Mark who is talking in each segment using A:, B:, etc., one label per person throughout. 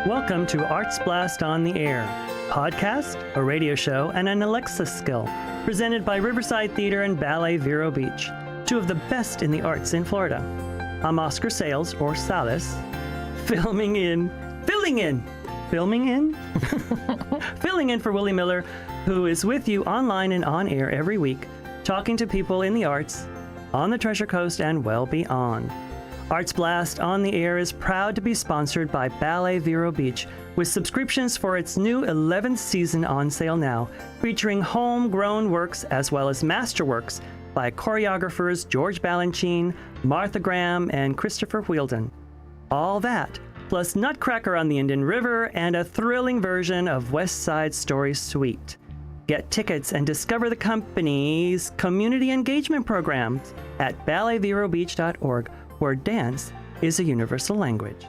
A: Welcome to Arts Blast on the Air, podcast, a radio show, and an Alexa skill, presented by Riverside Theater and Ballet Vero Beach, two of the best in the arts in Florida. I'm Oscar Sales, or Salas, filling in for Willie Miller, who is with you online and on air every week, talking to people in the arts, on the Treasure Coast, and well beyond. Arts Blast on the Air is proud to be sponsored by Ballet Vero Beach, with subscriptions for its new 11th season on sale now, featuring homegrown works as well as masterworks by choreographers George Balanchine, Martha Graham, and Christopher Wheeldon. All that, plus Nutcracker on the Indian River and a thrilling version of West Side Story Suite. Get tickets and discover the company's community engagement programs at balletverobeach.org, where dance is a universal language.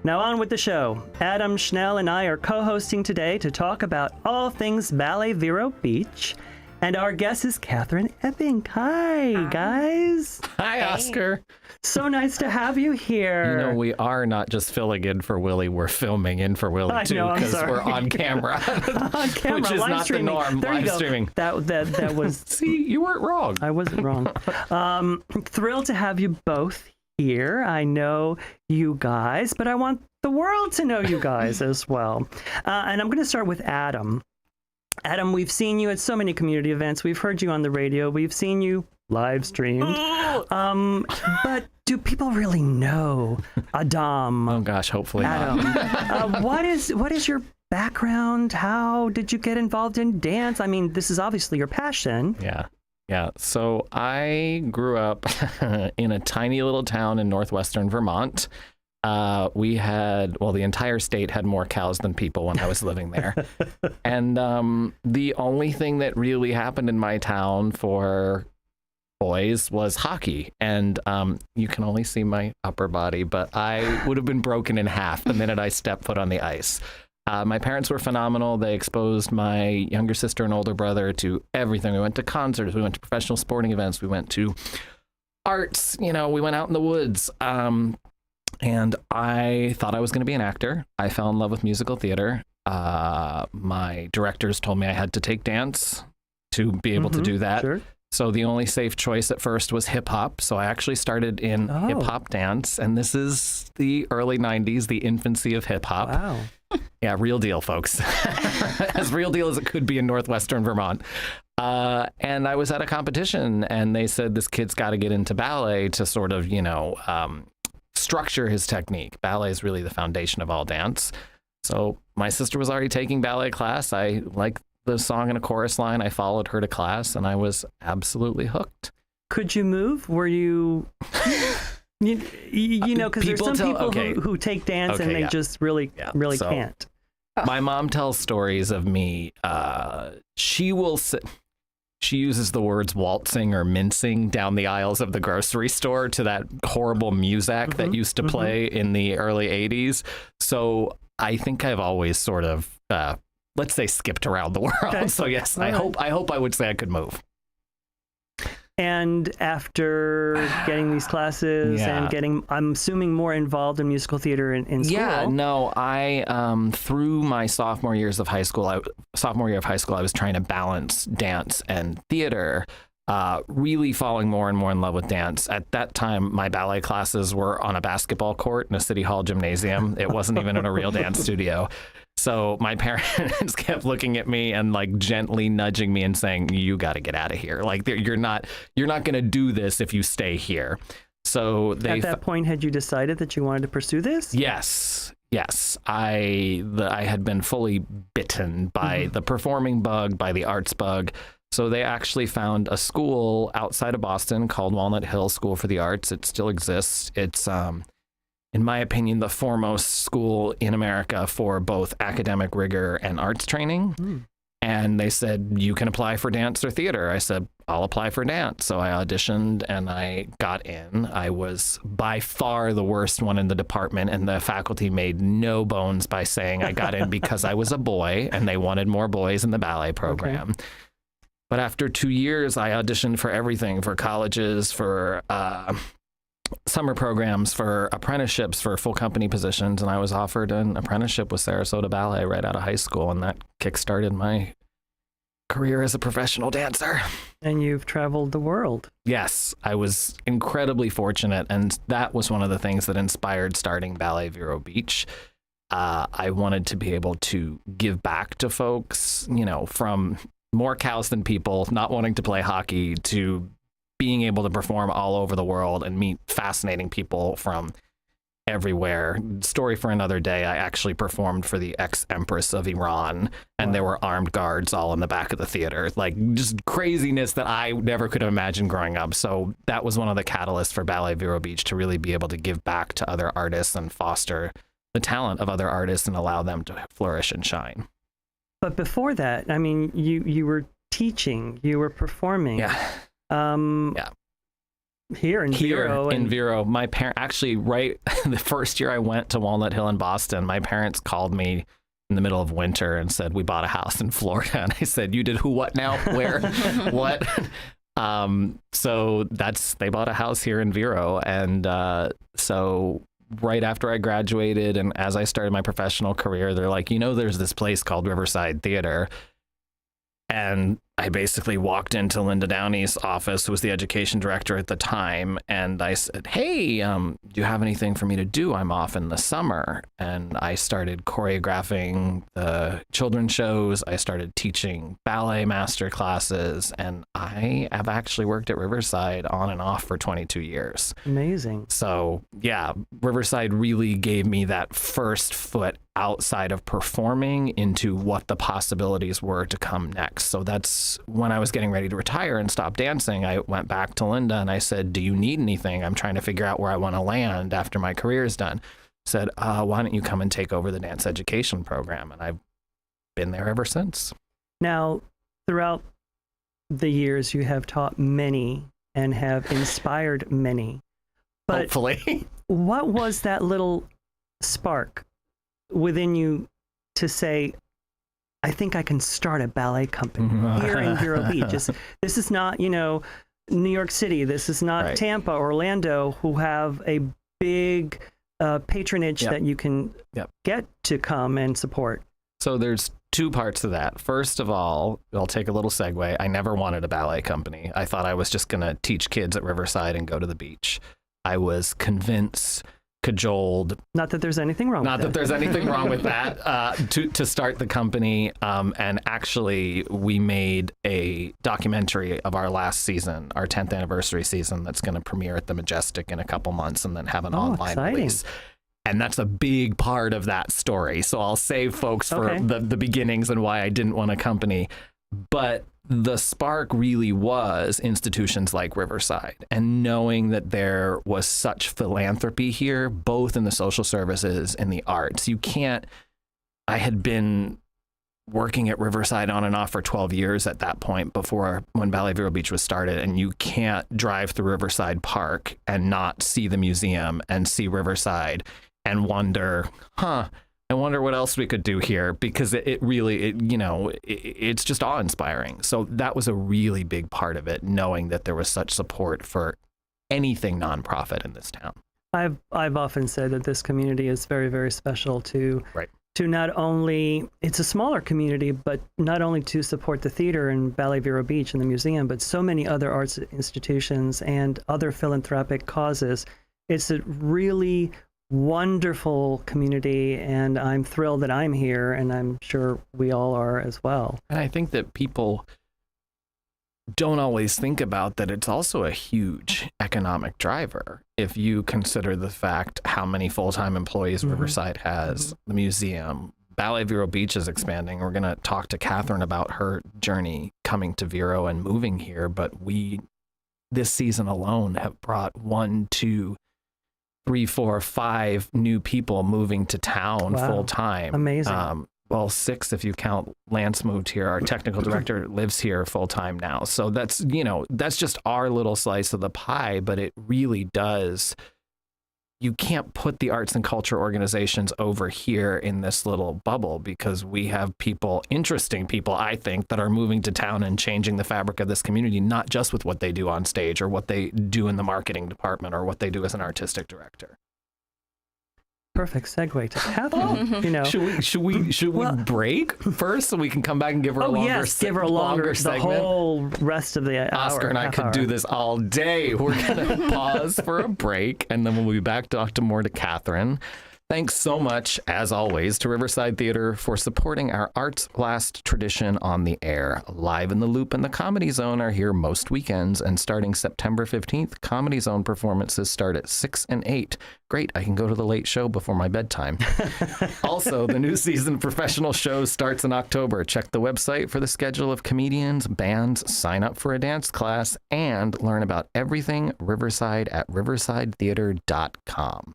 A: Now on with the show. Adam Schnell and I are co-hosting today to talk about all things Ballet Vero Beach. And our guest is Katherine Eppink. Hi, guys.
B: Hi, Oscar.
A: So nice to have you here.
B: You know, we are not just filling in for Willie, we're filming in for Willie, too, because we're on camera.
A: On camera,
B: which is
A: live
B: not
A: streaming.
B: the norm,
A: there
B: live
A: you go.
B: streaming.
A: That was...
B: See, you weren't wrong.
A: I wasn't wrong. Thrilled to have you both here. I know you guys, but I want the world to know you guys as well. And I'm going to start with Adam. Adam, we've seen you at so many community events. We've heard you on the radio. We've seen you live streamed. But do people really know Adam?
B: Oh gosh, hopefully
A: Adam.
B: not.
A: What is your background? How did you get involved in dance? I mean, this is obviously your passion.
B: Yeah. So I grew up in a tiny little town in northwestern Vermont. The entire state had more cows than people when I was living there. And the only thing that really happened in my town for boys was hockey. And you can only see my upper body, but I would have been broken in half the minute I stepped foot on the ice. My parents were phenomenal. They exposed my younger sister and older brother to everything. We went to concerts. We went to professional sporting events. We went to arts. We went out in the woods. And I thought I was going to be an actor. I fell in love with musical theater. My directors told me I had to take dance to be able to do that.
A: Sure.
B: So the only safe choice at first was hip hop. So I actually started in hip hop dance. And this is the early 90s, the infancy of hip hop.
A: Wow.
B: Yeah, real deal, folks. As real deal as it could be in northwestern Vermont. And I was at a competition and they said, this kid's got to get into ballet to sort of, structure his technique. Ballet is really the foundation of all dance. So my sister was already taking ballet class. I liked the song and a chorus line. I followed her to class and I was absolutely hooked.
A: Could you move? Were you, because there's some people who take dance and they just really can't.
B: My mom tells stories of me. She uses the words waltzing or mincing down the aisles of the grocery store to that horrible muzak that used to play in the early 80s. So I think I've always sort of, let's say, skipped around the world. Okay. So yes, I hope I would say I could move.
A: And after getting these classes and getting, I'm assuming, more involved in musical theater in school.
B: Yeah, no, I, through my sophomore year of high school, I was trying to balance dance and theater, really falling more and more in love with dance. At that time, my ballet classes were on a basketball court in a city hall gymnasium. It wasn't even in a real dance studio. So my parents kept looking at me and like gently nudging me and saying, you got to get out of here. Like you're not going to do this if you stay here. So at
A: that point, had you decided that you wanted to pursue this?
B: Yes. I had been fully bitten by the performing bug, by the arts bug. So they actually found a school outside of Boston called Walnut Hill School for the Arts. It still exists. It's, in my opinion, the foremost school in America for both academic rigor and arts training. And they said, you can apply for dance or theater. I said, I'll apply for dance. So I auditioned and I got in. I was by far the worst one in the department, and the faculty made no bones by saying I got in because I was a boy and they wanted more boys in the ballet program. Okay. But after 2 years, I auditioned for everything, for colleges, for summer programs for apprenticeships for full company positions, and I was offered an apprenticeship with Sarasota Ballet right out of high school, and that kickstarted my career as a professional dancer.
A: And you've traveled the world.
B: Yes, I was incredibly fortunate, and that was one of the things that inspired starting Ballet Vero Beach. I wanted to be able to give back to folks, you know, from more cows than people, not wanting to play hockey, to being able to perform all over the world and meet fascinating people from everywhere. Story for another day, I actually performed for the ex-empress of Iran, and there were armed guards all in the back of the theater. Like, just craziness that I never could have imagined growing up. So that was one of the catalysts for Ballet Vero Beach, to really be able to give back to other artists and foster the talent of other artists and allow them to flourish and shine.
A: But before that, I mean, you were teaching, you were performing.
B: Yeah.
A: Here in Vero.
B: In Vero, my parent actually, right the first year I went to Walnut Hill in Boston, my parents called me in the middle of winter and said, we bought a house in Florida. And I said, you did who, what now, where, what? So they bought a house here in Vero. And so right after I graduated and as I started my professional career, they're like, you know, there's this place called Riverside Theater. And I basically walked into Linda Downey's office, who was the education director at the time, and I said, hey, do you have anything for me to do? I'm off in the summer. And I started choreographing the children's shows. I started teaching ballet master classes, and I have actually worked at Riverside on and off for 22 years.
A: Amazing.
B: So yeah, Riverside really gave me that first foot outside of performing into what the possibilities were to come next. So that's when I was getting ready to retire and stop dancing. I went back to Linda and I said, do you need anything? I'm trying to figure out where I want to land after my career is done. Said, why don't you come and take over the dance education program? And I've been there ever since.
A: Now, throughout the years, you have taught many and have inspired many. But
B: hopefully.
A: What was that little spark within you to say, I think I can start a ballet company here in Vero Beach? This is not, you know, New York City. This is not
B: right.
A: Tampa, Orlando, who have a big patronage that you can get to come and support.
B: So there's two parts to that. First of all, I'll take a little segue. I never wanted a ballet company. I thought I was just going to teach kids at Riverside and go to the beach. I was convinced, cajoled.
A: Not that there's anything wrong with that.
B: Not that there's anything wrong with that, to start the company. And actually, we made a documentary of our last season, our 10th anniversary season, that's going to premiere at the Majestic in a couple months and then have an online release. And that's a big part of that story. So I'll save folks for the beginnings and why I didn't want a company. But the spark really was institutions like Riverside, and knowing that there was such philanthropy here, both in the social services and the arts. I had been working at Riverside on and off for 12 years at that point, when Ballet Vero Beach was started, and you can't drive through Riverside Park and not see the museum and see Riverside and wonder, I wonder what else we could do here, because it's just awe-inspiring. So that was a really big part of it, knowing that there was such support for anything nonprofit in this town.
A: I've often said that this community is very, very special to not only, it's a smaller community, but not only to support the theater and Ballet Vero Beach and the museum, but so many other arts institutions and other philanthropic causes. It's a really wonderful community, and I'm thrilled that I'm here, and I'm sure we all are as well.
B: And I think that people don't always think about that it's also a huge economic driver. If you consider the fact how many full-time employees Riverside has, the museum, Ballet Vero Beach is expanding. We're going to talk to Katherine about her journey coming to Vero and moving here, but we, this season alone, have brought 1, 2, 3, 4, 5 new people moving to town full time.
A: Amazing.
B: Well, 6 if you count Lance moved here. Our technical director lives here full time now. So that's just our little slice of the pie, but it really does you can't put the arts and culture organizations over here in this little bubble, because we have people, interesting people, I think, that are moving to town and changing the fabric of this community, not just with what they do on stage or what they do in the marketing department or what they do as an artistic director.
A: Perfect segue to Katherine. You know,
B: should we break first so we can come back and give her a longer
A: give her a longer
B: segment?
A: The whole rest of the hour.
B: Oscar and I could do this all day. We're gonna pause for a break, and then we'll be back to talk to more to Katherine. Thanks so much, as always, to Riverside Theater for supporting our Arts Blast tradition on the air. Live in the Loop and the Comedy Zone are here most weekends, and starting September 15th, Comedy Zone performances start at 6 and 8. Great, I can go to the late show before my bedtime. Also, the new season of professional shows starts in October. Check the website for the schedule of comedians, bands, sign up for a dance class, and learn about everything Riverside at riversidetheater.com.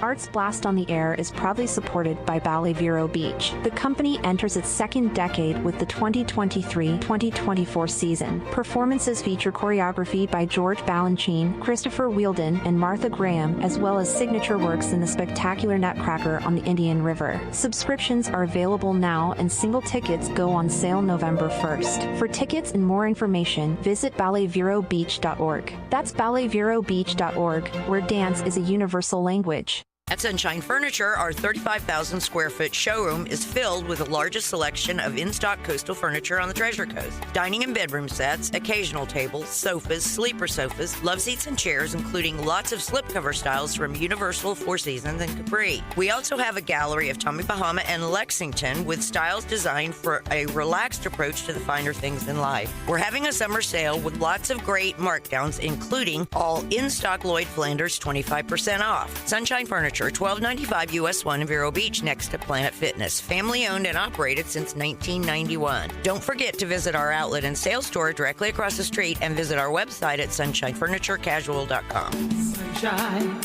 C: Arts Blast on the Air is proudly supported by Ballet Vero Beach. The company enters its second decade with the 2023-2024 season. Performances feature choreography by George Balanchine, Christopher Wheeldon, and Martha Graham, as well as signature works in the spectacular Nutcracker on the Indian River. Subscriptions are available now, and single tickets go on sale November 1st. For tickets and more information, visit balletverobeach.org. That's balletverobeach.org, where dance is a universal language.
D: At Sunshine Furniture, our 35,000 square foot showroom is filled with the largest selection of in-stock coastal furniture on the Treasure Coast. Dining and bedroom sets, occasional tables, sofas, sleeper sofas, love seats and chairs, including lots of slipcover styles from Universal, Four Seasons, and Capri. We also have a gallery of Tommy Bahama and Lexington with styles designed for a relaxed approach to the finer things in life. We're having a summer sale with lots of great markdowns, including all in-stock Lloyd Flanders 25% off. Sunshine Furniture, 1295 US 1 in Vero Beach, next to Planet Fitness. Family owned and operated since 1991. Don't forget to visit our outlet and sales store directly across the street, and visit our website at sunshinefurniturecasual.com.
E: Sunshine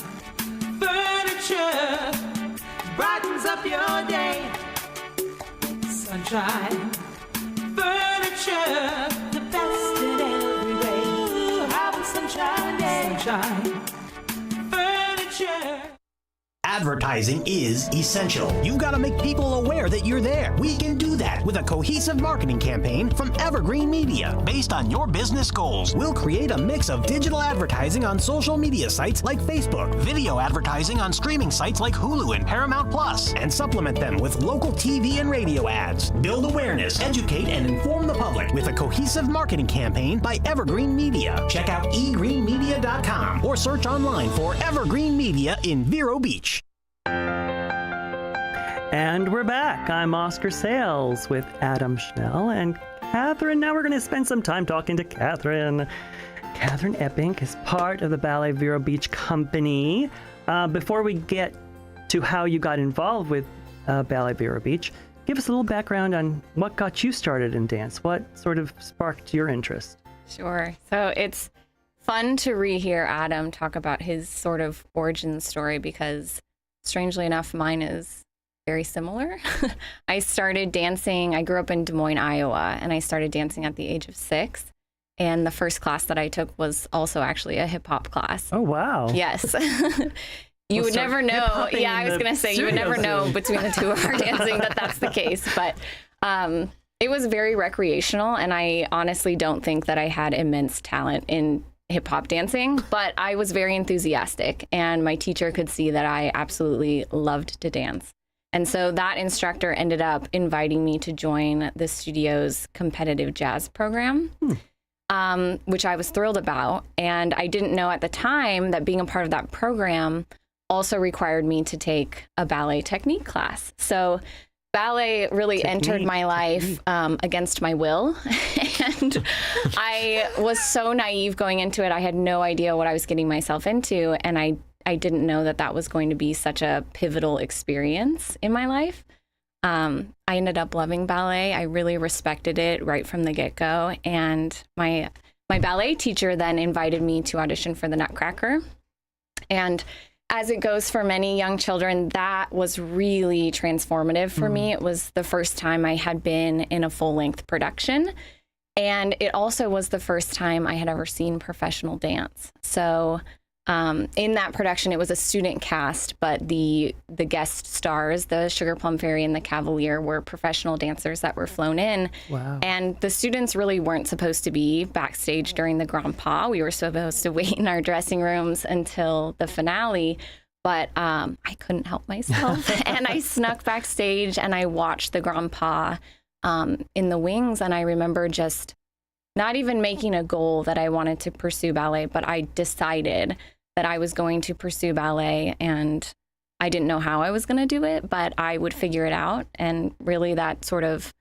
E: Furniture brightens up your day. Sunshine Furniture, the best in every way. Ooh, have a sunshine day. Sunshine Furniture.
F: Advertising is essential. You've got to make people aware that you're there. We can do that with a cohesive marketing campaign from Evergreen Media. Based on your business goals, we'll create a mix of digital advertising on social media sites like Facebook, video advertising on streaming sites like Hulu and Paramount Plus, and supplement them with local TV and radio ads. Build awareness, educate, and inform the public with a cohesive marketing campaign by Evergreen Media. Check out egreenmedia.com or search online for Evergreen Media in Vero Beach.
A: And we're back. I'm Oscar Sales with Adam Schnell and Katherine. Now we're going to spend some time talking to Katherine. Katherine Eppink is part of the Ballet Vero Beach Company. Before we get to how you got involved with Ballet Vero Beach, give us a little background on what got you started in dance. What sort of sparked your interest?
G: Sure. So it's fun to rehear Adam talk about his sort of origin story, because strangely enough, mine is very similar. I started dancing. I grew up in Des Moines, Iowa, and I started dancing at the age of 6. And the first class that I took was also actually a hip hop class.
A: Oh, wow.
G: Yes. You would never know. Yeah, I was going to say, you would never know between the two of our dancing that that's the case. But it was very recreational, and I honestly don't think that I had immense talent in hip hop dancing, but I was very enthusiastic, and my teacher could see that I absolutely loved to dance. And so that instructor ended up inviting me to join the studio's competitive jazz program, which I was thrilled about. And I didn't know at the time that being a part of that program also required me to take a ballet technique class. So ballet really entered my life against my will. And I was so naive going into it. I had no idea what I was getting myself into. And I didn't know that that was going to be such a pivotal experience in my life. I ended up loving ballet. I really respected it right from the get-go. And my ballet teacher then invited me to audition for the Nutcracker. And as it goes for many young children, that was really transformative for me. It was the first time I had been in a full-length production. And it also was the first time I had ever seen professional dance. So in that production, it was a student cast, but the guest stars, the Sugar Plum Fairy and the Cavalier, were professional dancers that were flown in.
A: Wow.
G: And the students really weren't supposed to be backstage during the Grand Pas. We were supposed to wait in our dressing rooms until the finale. But I couldn't help myself. And I snuck backstage and I watched the Grand Pas in the wings. And I remember just not even making a goal that I wanted to pursue ballet, but I decided that I was going to pursue ballet, and I didn't know how I was going to do it, but I would figure it out. And really that sort of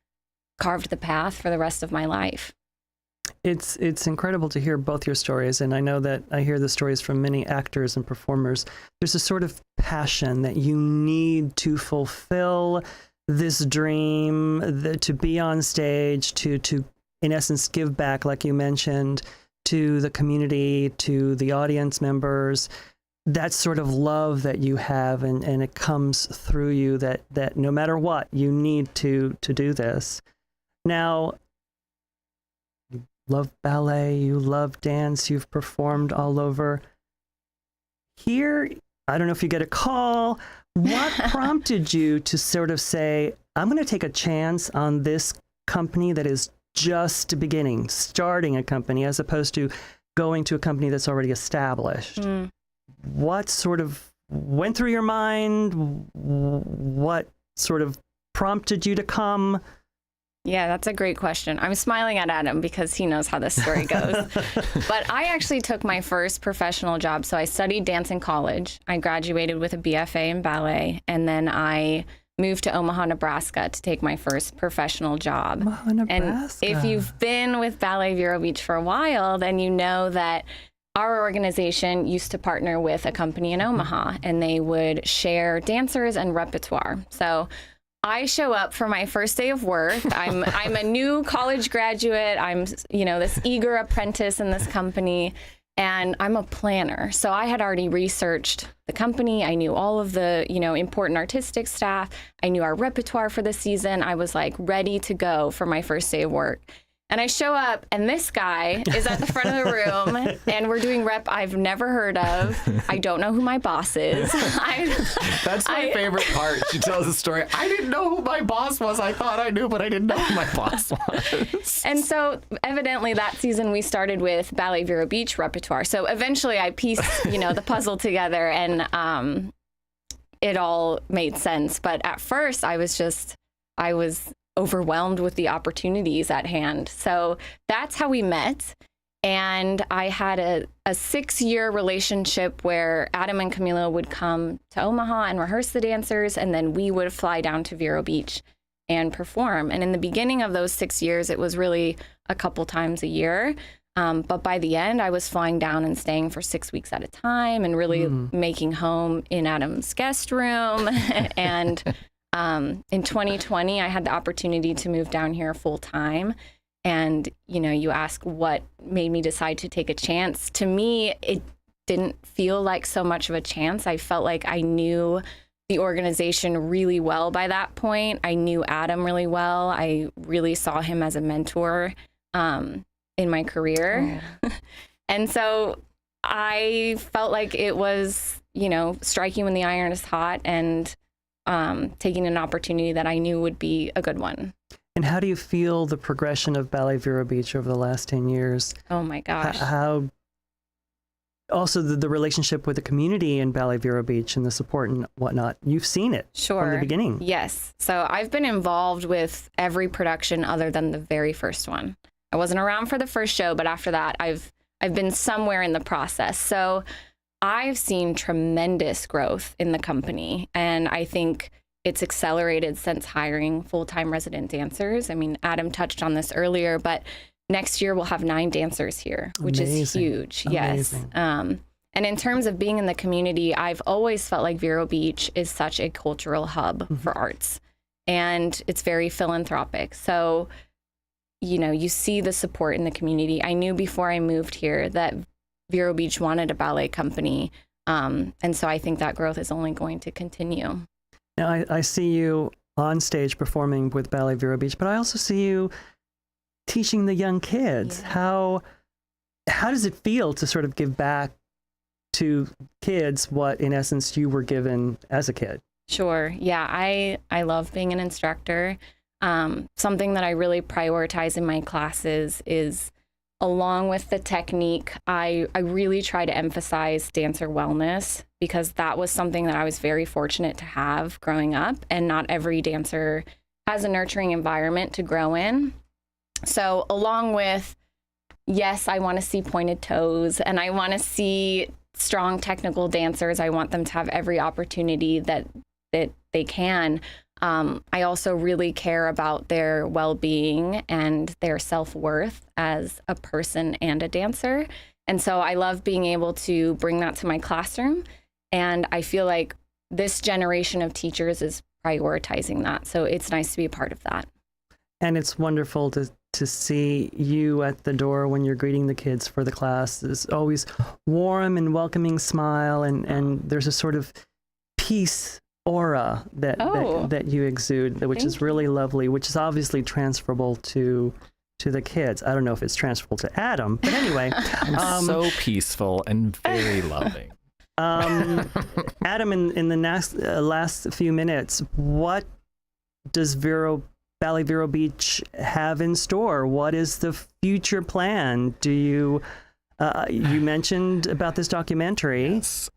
G: carved the path for the rest of my life.
A: It's incredible to hear both your stories, and I know that I hear the stories from many actors and performers. There's a sort of passion that you need to fulfill this dream, to be on stage, to in essence give back, like you mentioned, to the community, to the audience members. That sort of love that you have, and it comes through you, that no matter what, you need to do this. Now, you love ballet, you love dance, you've performed all over. Here, I don't know if you get a call. What prompted you to sort of say, I'm going to take a chance on this company that is just beginning, starting a company, as opposed to going to a company that's already established? What sort of went through your mind? What sort of prompted you to come?
G: Yeah, that's a great question. I'm smiling at Adam because he knows how this story goes. But I actually took my first professional job. So I studied dance in college. I graduated with a BFA in ballet, and then I moved to Omaha, Nebraska to take my first professional job.
A: Omaha, Nebraska.
G: And if you've been with Ballet Vero Beach for a while, then you know that our organization used to partner with a company in Omaha, and they would share dancers and repertoire. So I show up for my first day of work. I'm a new college graduate. I'm, this eager apprentice in this company, and I'm a planner. So I had already researched the company. I knew all of the, important artistic staff. I knew our repertoire for the season. I was like ready to go for my first day of work. And I show up, and this guy is at the front of the room, and we're doing rep I've never heard of. I don't know who my boss is.
B: That's my favorite part. She tells the story. I didn't know who my boss was. I thought I knew, but I didn't know who my boss was.
G: And so evidently that season we started with Ballet Vero Beach repertoire. So eventually I pieced, the puzzle together, and it all made sense. But at first I was overwhelmed with the opportunities at hand. So that's how we met. And I had a 6-year relationship where Adam and Camilo would come to Omaha and rehearse the dancers, and then we would fly down to Vero Beach and perform. And in the beginning of those 6 years, it was really a couple times a year. But by the end, I was flying down and staying for 6 weeks at a time, and really making home in Adam's guest room. And in 2020, I had the opportunity to move down here full time. And, you ask what made me decide to take a chance. To me, it didn't feel like so much of a chance. I felt like I knew the organization really well by that point. I knew Adam really well. I really saw him as a mentor in my career. Oh. And so I felt like it was, striking when the iron is hot, and taking an opportunity that I knew would be a good one.
A: And how do you feel the progression of Ballet Vero Beach over the last 10 years?
G: Oh my gosh.
A: How also the relationship with the community in Ballet Vero Beach and the support and whatnot. You've seen it from the beginning.
G: Yes. So I've been involved with every production other than the very first one. I wasn't around for the first show, but after that, I've been somewhere in the process. So I've seen tremendous growth in the company, and I think it's accelerated since hiring full-time resident dancers. I mean, Adam touched on this earlier, but next year we'll have 9 dancers here, which is huge.
A: Amazing.
G: Yes. And in terms of being in the community, I've always felt like Vero Beach is such a cultural hub for arts, and it's very philanthropic. So, you see the support in the community. I knew before I moved here that Vero Beach wanted a ballet company. And so I think that growth is only going to continue.
A: Now, I see you on stage performing with Ballet Vero Beach, but I also see you teaching the young kids.
G: Yeah.
A: How does it feel to sort of give back to kids what, in essence, you were given as a kid?
G: Sure. Yeah, I love being an instructor. Something that I really prioritize in my classes is, along with the technique, I really try to emphasize dancer wellness, because that was something that I was very fortunate to have growing up, and not every dancer has a nurturing environment to grow in. So along with, yes, I want to see pointed toes and I want to see strong technical dancers. I want them to have every opportunity that they can. I also really care about their well-being and their self-worth as a person and a dancer. And so I love being able to bring that to my classroom. And I feel like this generation of teachers is prioritizing that. So it's nice to be a part of that.
A: And it's wonderful to see you at the door when you're greeting the kids for the class. There's always warm and welcoming smile, and there's a sort of peace aura that you exude, which is really lovely, which is obviously transferable to the kids. I don't know if it's transferable to Adam, but anyway.
B: I'm so peaceful and very loving.
A: Adam, in the last few minutes, what does Ballet Vero Beach have in store? What is the future plan? Do you mentioned about this documentary?
B: Yes.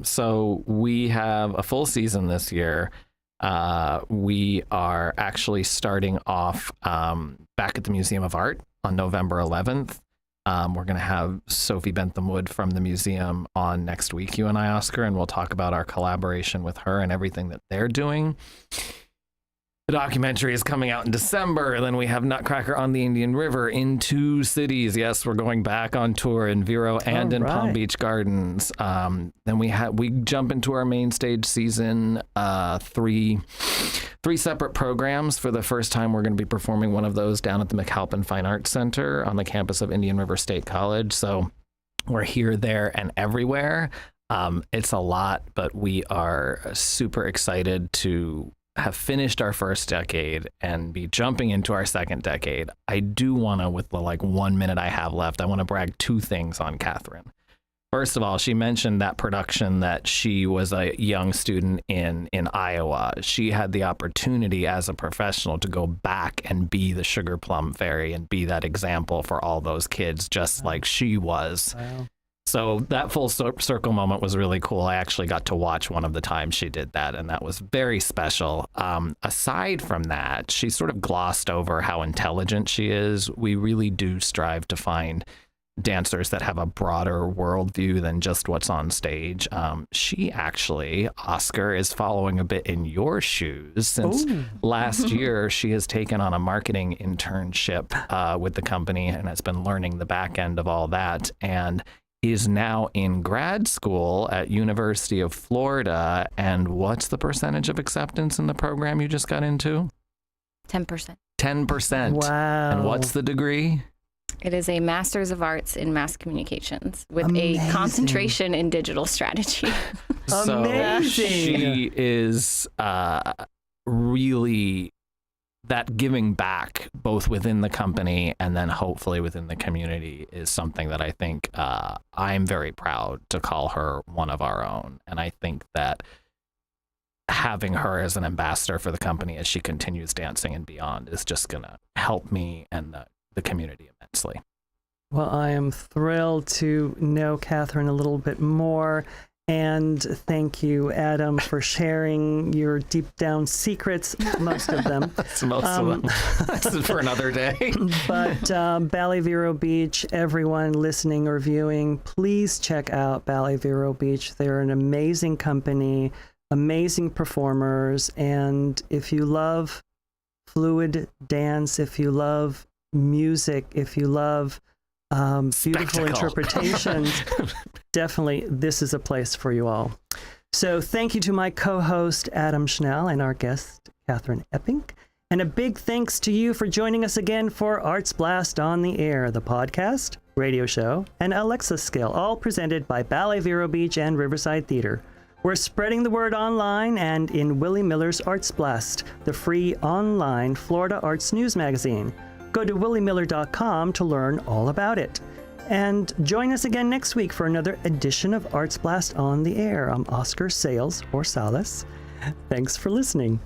B: So we have a full season this year. We are actually starting off back at the Museum of Art on November 11th. We're going to have Sophie Bentham-Wood from the museum on next week, you and I, Oscar, and we'll talk about our collaboration with her and everything that they're doing. The documentary is coming out in December. Then we have Nutcracker on the Indian River in 2 cities. Yes, we're going back on tour in Vero and in Palm Beach Gardens. Then we jump into our main stage season, 3 separate programs. For the first time, we're going to be performing one of those down at the McAlpin Fine Arts Center on the campus of Indian River State College. So we're here, there, and everywhere. It's a lot, but we are super excited to have finished our first decade and be jumping into our second decade. I do want to, with the 1 minute I have left, I want to brag 2 things on Katherine. First of all, she mentioned that production that she was a young student in Iowa. She had the opportunity as a professional to go back and be the Sugar Plum Fairy and be that example for all those kids, just like she was.
A: Wow.
B: So that full circle moment was really cool. I actually got to watch one of the times she did that, and that was very special. Aside from that, she sort of glossed over how intelligent she is. We really do strive to find dancers that have a broader worldview than just what's on stage. She actually, Oscar, is following a bit in your shoes. Since last year, she has taken on a marketing internship with the company and has been learning the back end of all that, and is now in grad school at University of Florida. And what's the percentage of acceptance in the program you just got into?
G: 10%.
B: 10%.
A: Wow.
B: And what's the degree?
G: It is a Master's of Arts in Mass Communications with
A: Amazing.
G: a concentration in digital strategy.
B: So
A: Amazing.
B: she is really that giving back, both within the company and then hopefully within the community, is something that I think I'm very proud to call her one of our own. And I think that having her as an ambassador for the company as she continues dancing and beyond is just going to help me and the community immensely.
A: Well, I am thrilled to know Katherine a little bit more. And thank you, Adam, for sharing your deep down secrets, most of them.
B: Most of them. This is for another day.
A: But Ballet Vero Beach, everyone listening or viewing, please check out Ballet Vero Beach. They're an amazing company, amazing performers. And if you love fluid dance, if you love music, if you love beautiful interpretations, definitely this is a place for you all. So thank you to my co-host Adam Schnell and our guest Katherine Eppink, and a big thanks to you for joining us again for Arts Blast on the Air, the podcast, radio show, and Alexa skill, all presented by Ballet Vero Beach and Riverside Theater. We're spreading the word online and in Willie Miller's Arts Blast, the free online Florida arts news magazine. Go to williemiller.com to learn all about it. And join us again next week for another edition of Arts Blast on the Air. I'm Oscar Sales, or Salas. Thanks for listening.